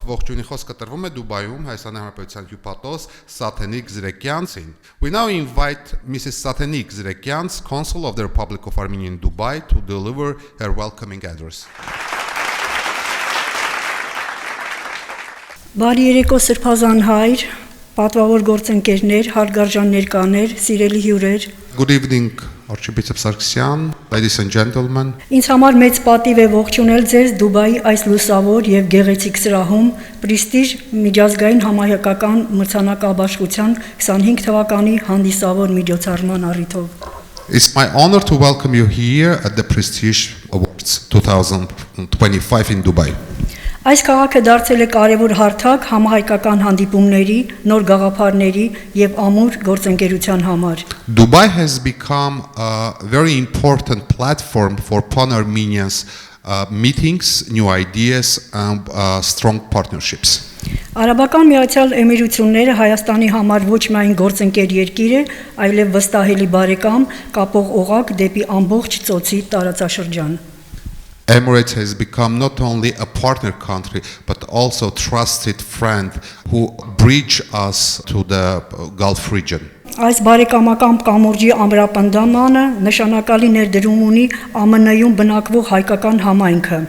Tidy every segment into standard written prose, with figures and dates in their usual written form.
ողջույնի խոսքը տրվում է Դուբայում Հայաստանի Հանրապետության հյուպատոս Սաթենիկ Զրեկյանցին. We now invite Mrs. Satenik Zrekyans, Consul of the Republic of Armenia in Dubai, to deliver her welcoming address. Բարի երեկո Սրբազան հայր, պատվավոր գործընկերներ, հարգարժան ներկաներ, սիրելի հյուրեր։ Good evening, Archbishop Sargsyan, ladies and gentlemen. Ինձ համար մեծ պատիվ է ողջունել ձեզ Դուբայի այս լուսավոր եւ գեղեցիկ սրահում Պրեստիժ միջազգային համահայկական մրցանակաբաշխության 25 թվականի հանդիսավոր միջոցառման առիթով։ It's my honor to welcome you here at the Prestige Awards 2025 in Dubai. Այս քաղաքը դարձել է կարևոր հարթակ համահայկական հանդիպումների, նոր գաղափարների եւ ամուր գործընկերության համար։ Dubai has become a very important platform for pan-Armenians meetings, new ideas and strong partnerships. Արաբական Միացյալ Էմիրությունները Հայաստանի համար ոչ միայն գործընկեր երկիր է, այլև վստահելի բարեկամ, կապող օղակ դեպի ամբողջ ծոցի տարածաշրջան։ Emirates has become not only a partner country, but also a trusted friend who bridge us to the Gulf region. Այս բարեկամական կամուրջի ամրապնդմանը նշանակալի ներդրում ունի ԱՄՆ-ում բնակվող հայկական համայնքը։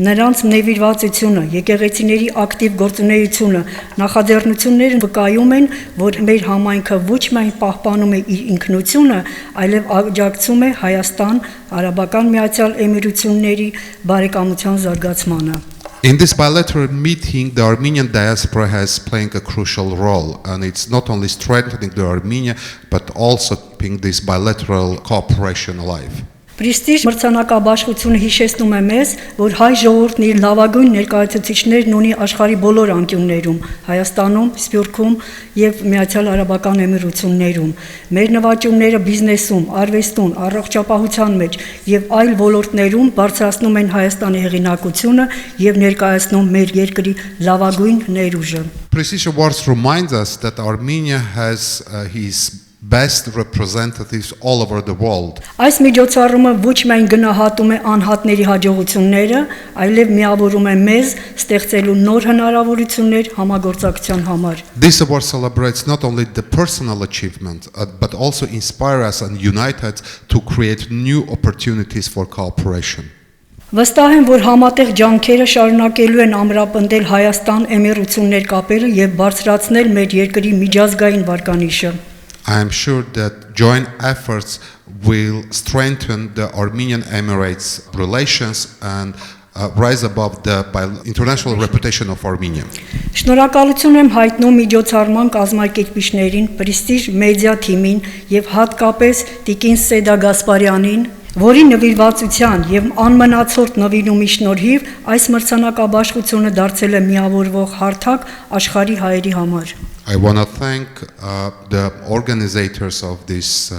Նրանց նվիրվածությունը, եկեղեցիների ակտիվ գործունեությունը, նախաձեռնությունները վկայում են, որ մեր համայնքը ոչ միայն պահպանում է իր ինքնությունը, այլև աջակցում է Հայաստան, Արաբական Միացյալ Էմիրությունների բարեկամության զարգացմանը։ In this bilateral meeting, the Armenian diaspora has playing a crucial role, and it's not only strengthening the Armenia, but also keeping this bilateral cooperation alive. Պրեստիժ մրցանակաբաշխությունը հիշեցնում է մեզ, որ հայ ժողովուրդն իր լավագույն ներկայացուցիչներն ունի աշխարհի բոլոր անկյուններում, Հայաստանում, Սփյուռքում եւ Միացյալ Արաբական Էմիրություններում։ Մեր նվաճումները բիզնեսում, արվեստում, առողջապահության մեջ եւ այլ ոլորտներում բարձրացնում են Հայաստանի հեղինակությունը եւ ներկայացնում մեր երկրի լավագույն ներուժը։ Prestige Awards reminds us that Armenia has his best representatives all over the world. Այս միջոցառումը ոչ միայն գնահատում է անհատների հաջողությունները, այլև միավորում է մեզ ստեղծելու նոր հնարավորություններ համագործակցության համար։ This award celebrates not only the personal achievement, but also inspire us and unite us to create new opportunities for cooperation. Վստահ եմ, որ համատեղ ջանքերը շարունակելու են ամրապնդել Հայաստան-Էմիրություններ կապերը եւ բարձրացնել մեր երկրի միջազգային վարկանիշը։ I am sure that joint efforts will strengthen the Armenian Emirates relations and rise above the international reputation of Armenia. Շնորհակալություն եմ հայտնում միջոցառման կազմակերպիչներին, Պրեստիժ մեդիա թիմին եւ հատկապես Տիկին Սեդա Գասպարյանին, որի նվիրվածության եւ անմնացորդ նվիրումի շնորհիվ այս մրցանակաբաշխությունը դարձել է միավորվող հարթակ աշխարհի հայերի համար։ I want to thank the organizers of these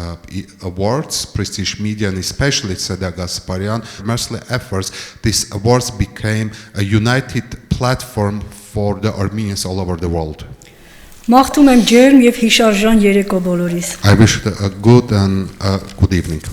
awards, Prestige Media, and especially Seda Gasparian. Merciless efforts, these awards became a united platform for the Armenians all over the world. Մաղթում եմ ջերմ եւ հիշարժան երեկո բոլորիս։ I wish a good and good evening.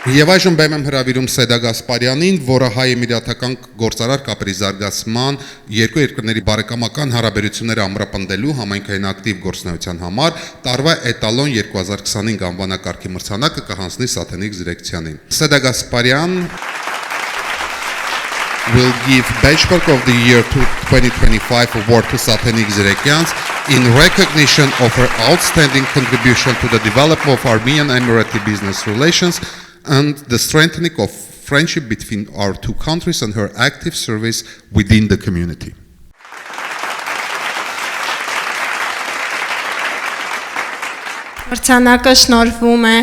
Եվ այժմ բեմ եմ հրավիրում Սեդա Գասպարյանին, որը հայ-էմիրատական գործարար կապերի զարգացման երկու երկրների բարեկամական հարաբերությունները ամրապնդելու համայնքային ակտիվ գործունեության համար տարվա էտալոն 2025 անվանակարգի մրցանակը կհանձնի Սաթենիկ Զրեկյանին։ Սեդա Գասպարյան will give Benchmark of the Year 2025 award to Satenik Zrekyans in recognition of her outstanding contribution to the development of Armenian Emirati business relations and the strengthening of friendship between our two countries and her active service within the community. Մրցանակը շնորհվում է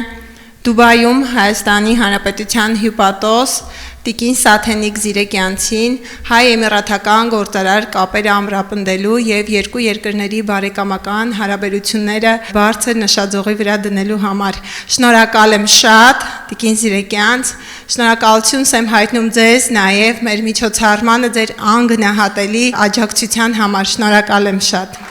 Դուբայում Հայաստանի Հանրապետության հյուպատոս Տիկին Սաթենիկ Զիրեկյանցին հայ-էմիրատական գործարար կապերը ամրապնդելու եւ երկու երկրների բարեկամական հարաբերությունները բարձր նշաձողի վրա դնելու համար։ Շնորհակալ եմ շատ Տիկին Զիրեկյանց, շնորհակալություն եմ հայտնում ձեզ նաեւ մեր միջոցառմանը ձեր անգնահատելի աջակցության համար։ Շնորհակալ եմ շատ։